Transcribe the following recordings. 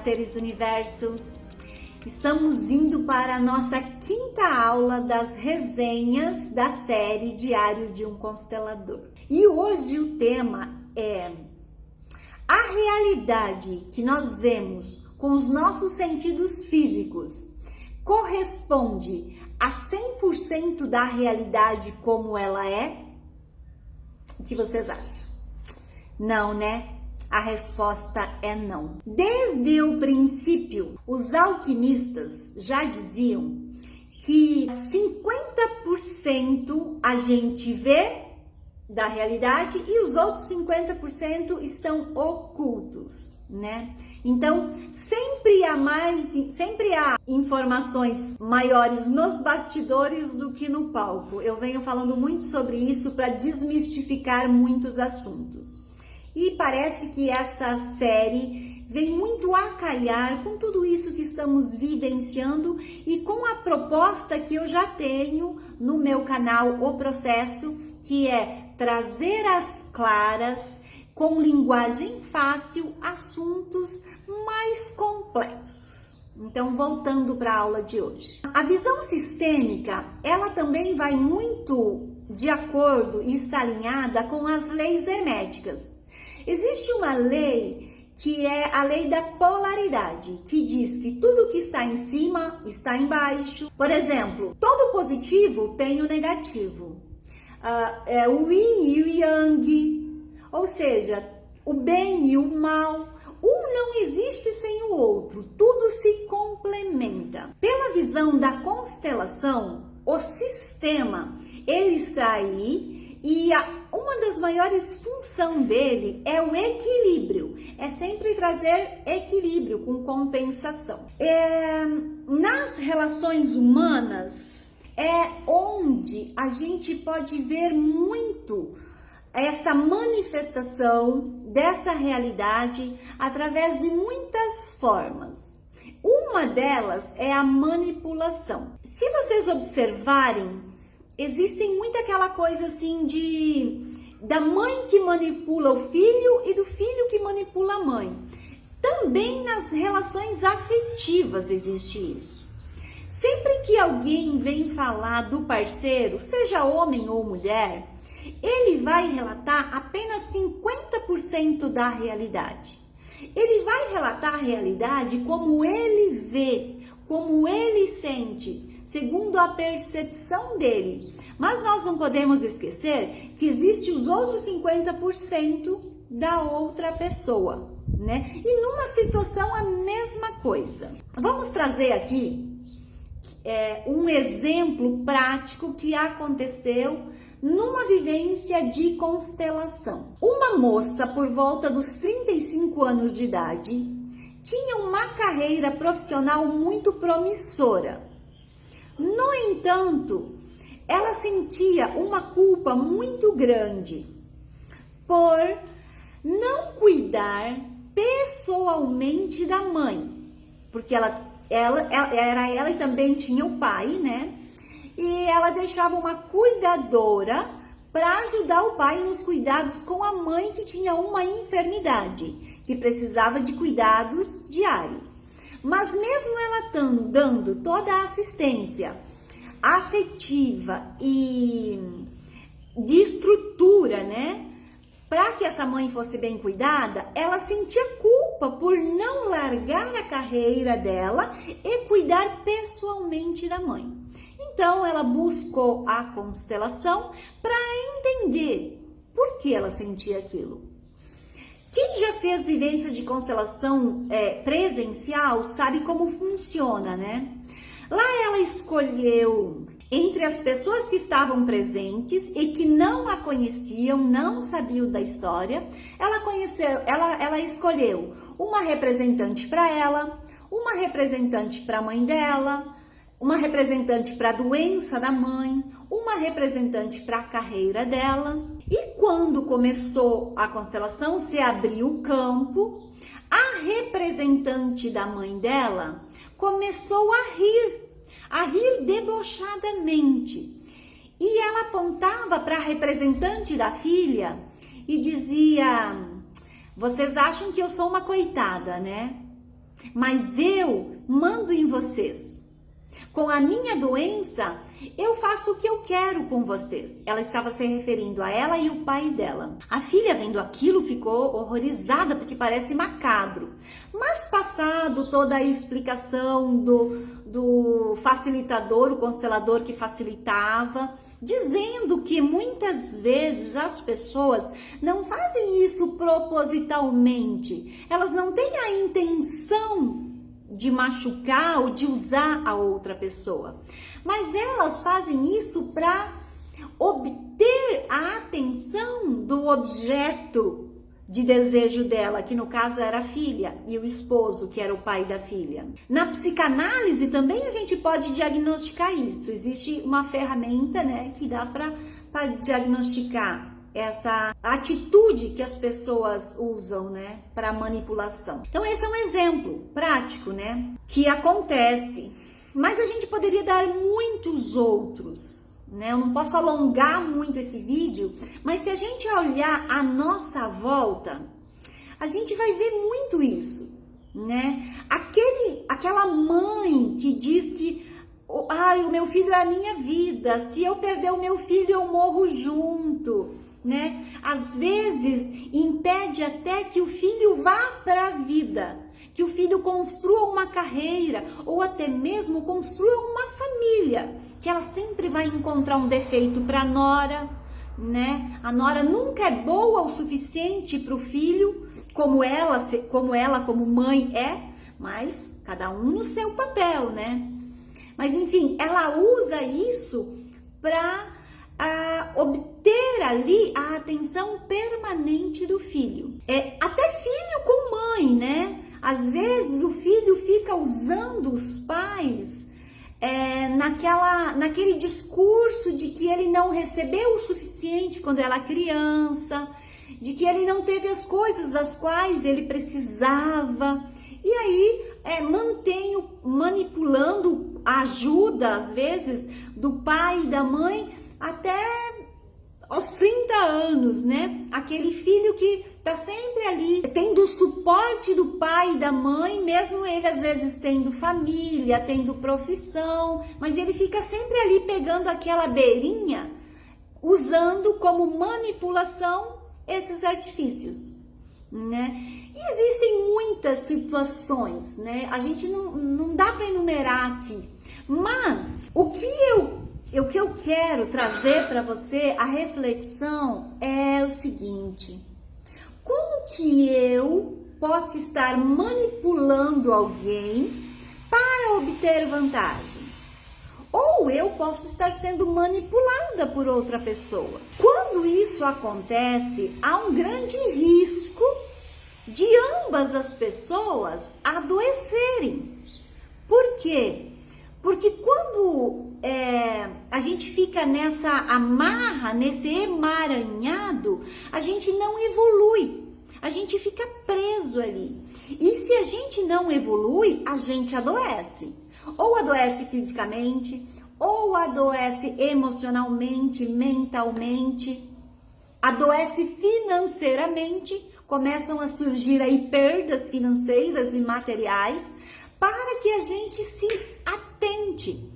seres do universo! Estamos indo para a nossa quinta aula das resenhas da série Diário de um Constelador. E hoje o tema é: a realidade que nós vemos com os nossos sentidos físicos corresponde a 100% da realidade como ela é? O que vocês acham? Não, né? A resposta é não. Desde o princípio, os alquimistas já diziam que 50% a gente vê da realidade e os outros 50% estão ocultos, né? Então, sempre há informações maiores nos bastidores do que no palco. Eu venho falando muito sobre isso para desmistificar muitos assuntos. E parece que essa série vem muito a calhar com tudo isso que estamos vivenciando e com a proposta que eu já tenho no meu canal O Processo, que é trazer às claras, com linguagem fácil, assuntos mais complexos. Então, voltando para a aula de hoje. A visão sistêmica, ela também vai muito de acordo e está alinhada com as leis herméticas. Existe uma lei que é a lei da polaridade, que diz que tudo que está em cima está embaixo. Por exemplo, todo positivo tem o negativo. O yin e o yang, ou seja, o bem e o mal. Um não existe sem o outro, tudo se complementa. Pela visão da constelação, o sistema, ele está aí e uma das maiores funções dele é o equilíbrio, é sempre trazer equilíbrio com compensação. Nas relações humanas é onde a gente pode ver muito essa manifestação dessa realidade através de muitas formas. Uma delas é a manipulação. Se vocês observarem, existem muito aquela coisa assim da mãe que manipula o filho e do filho que manipula a mãe. Também nas relações afetivas existe isso. Sempre que alguém vem falar do parceiro, seja homem ou mulher, ele vai relatar apenas 50% da realidade. Ele vai relatar a realidade como ele vê, como ele sente, segundo a percepção dele. Mas nós não podemos esquecer que existe os outros 50% da outra pessoa, né? E numa situação a mesma coisa. Vamos trazer aqui um exemplo prático que aconteceu numa vivência de constelação. Uma moça por volta dos 35 anos de idade tinha uma carreira profissional muito promissora. No entanto, ela sentia uma culpa muito grande por não cuidar pessoalmente da mãe, porque ela era ela e também tinha o pai, né? E ela deixava uma cuidadora para ajudar o pai nos cuidados com a mãe que tinha uma enfermidade, que precisava de cuidados diários. Mas mesmo ela dando toda a assistência afetiva e de estrutura, né, para que essa mãe fosse bem cuidada, ela sentia culpa por não largar a carreira dela e cuidar pessoalmente da mãe. Então ela buscou a constelação para entender por que ela sentia aquilo. Quem já fez vivência de constelação presencial sabe como funciona, né? Lá ela escolheu, entre as pessoas que estavam presentes e que não a conheciam, não sabiam da história, ela escolheu uma representante para ela, uma representante para a mãe dela, uma representante para a doença da mãe, uma representante para a carreira dela. E quando começou a constelação, se abriu o campo, a representante da mãe dela começou a rir debochadamente. E ela apontava para a representante da filha e dizia: vocês acham que eu sou uma coitada, né? mas eu mando em vocês. Com a minha doença, eu faço o que eu quero com vocês. Ela estava se referindo a ela e o pai dela. A filha, vendo aquilo, ficou horrorizada, porque parece macabro. Mas passado toda a explicação do facilitador, o constelador que facilitava, dizendo que muitas vezes as pessoas não fazem isso propositalmente. Elas não têm a intenção de machucar ou de usar a outra pessoa, mas elas fazem isso para obter a atenção do objeto de desejo dela, que no caso era a filha, e o esposo, que era o pai da filha. Na psicanálise também a gente pode diagnosticar isso. Existe uma ferramenta, né, que dá para diagnosticar essa atitude que as pessoas usam, né, para manipulação. Então esse é um exemplo prático, né, que acontece. Mas a gente poderia dar muitos outros, né? Eu não posso alongar muito esse vídeo, mas se a gente olhar à nossa volta, a gente vai ver muito isso, né? Aquela mãe que diz que o meu filho é a minha vida, se eu perder o meu filho eu morro junto, né? Às vezes impede até que o filho vá para a vida, que o filho construa uma carreira ou até mesmo construa uma família, que ela sempre vai encontrar um defeito para a nora, né? A nora nunca é boa o suficiente para o filho, como ela como mãe é, mas cada um no seu papel, né? Mas enfim, ela usa isso para obter ali a atenção permanente do filho. Até filho com mãe, né? Às vezes o filho fica usando os pais naquele discurso de que ele não recebeu o suficiente quando era criança, de que ele não teve as coisas das quais ele precisava, e aí mantém manipulando a ajuda, às vezes, do pai e da mãe até aos 30 anos, né? Aquele filho que tá sempre ali, tendo o suporte do pai e da mãe, mesmo ele às vezes tendo família, tendo profissão, mas ele fica sempre ali pegando aquela beirinha, usando como manipulação esses artifícios, né? E existem muitas situações, né? A gente não dá para enumerar aqui, mas o que eu quero trazer para você, a reflexão é o seguinte: como que eu posso estar manipulando alguém para obter vantagens? Ou eu posso estar sendo manipulada por outra pessoa. Quando isso acontece, há um grande risco de ambas as pessoas adoecerem. Por quê? Porque quando a gente fica nessa amarra, nesse emaranhado, a gente não evolui, a gente fica preso ali. E se a gente não evolui, a gente adoece. Ou adoece fisicamente, ou adoece emocionalmente, mentalmente, adoece financeiramente, começam a surgir aí perdas financeiras e materiais, para que a gente se atente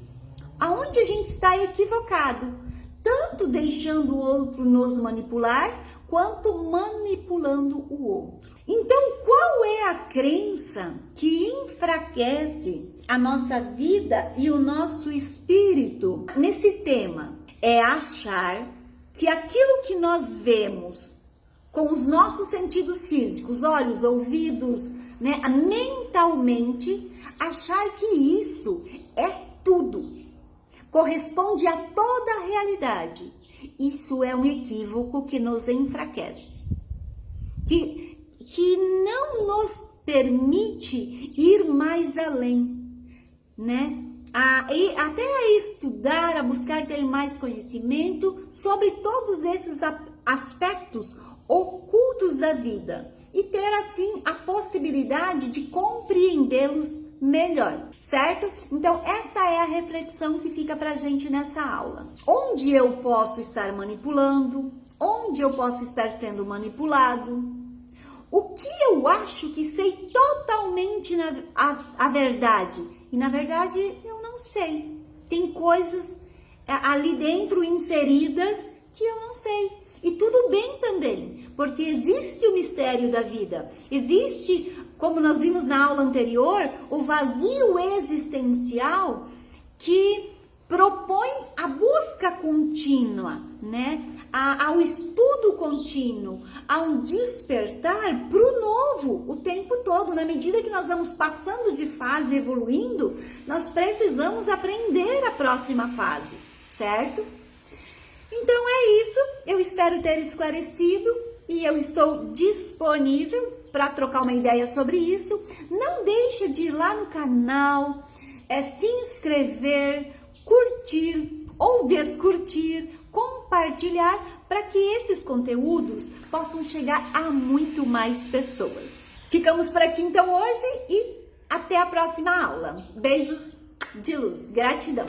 aonde a gente está equivocado, tanto deixando o outro nos manipular, quanto manipulando o outro. Então, qual é a crença que enfraquece a nossa vida e o nosso espírito nesse tema? É achar que aquilo que nós vemos com os nossos sentidos físicos, olhos, ouvidos, né, mentalmente, achar que isso é tudo, corresponde a toda a realidade. Isso é um equívoco que nos enfraquece, que não nos permite ir mais além, né? Até a estudar, a buscar ter mais conhecimento sobre todos esses aspectos ocultos da vida e ter assim a possibilidade de compreendê-los melhor, certo? Então essa é a reflexão que fica pra gente nessa aula. Onde eu posso estar manipulando? Onde eu posso estar sendo manipulado? o que eu acho que sei totalmente a verdade. E na verdade eu não sei. Tem coisas ali dentro inseridas que eu não sei. E tudo bem também, porque existe o mistério da vida. Existe, como nós vimos na aula anterior, o vazio existencial que propõe a busca contínua, né? Ao estudo contínuo, ao despertar para o novo o tempo todo. Na medida que nós vamos passando de fase, evoluindo, nós precisamos aprender a próxima fase, certo? Então é isso, eu espero ter esclarecido e eu estou disponível para trocar uma ideia sobre isso. Não deixa de ir lá no canal, se inscrever, curtir ou descurtir, compartilhar para que esses conteúdos possam chegar a muito mais pessoas. Ficamos por aqui então hoje e até a próxima aula. Beijos de luz, gratidão!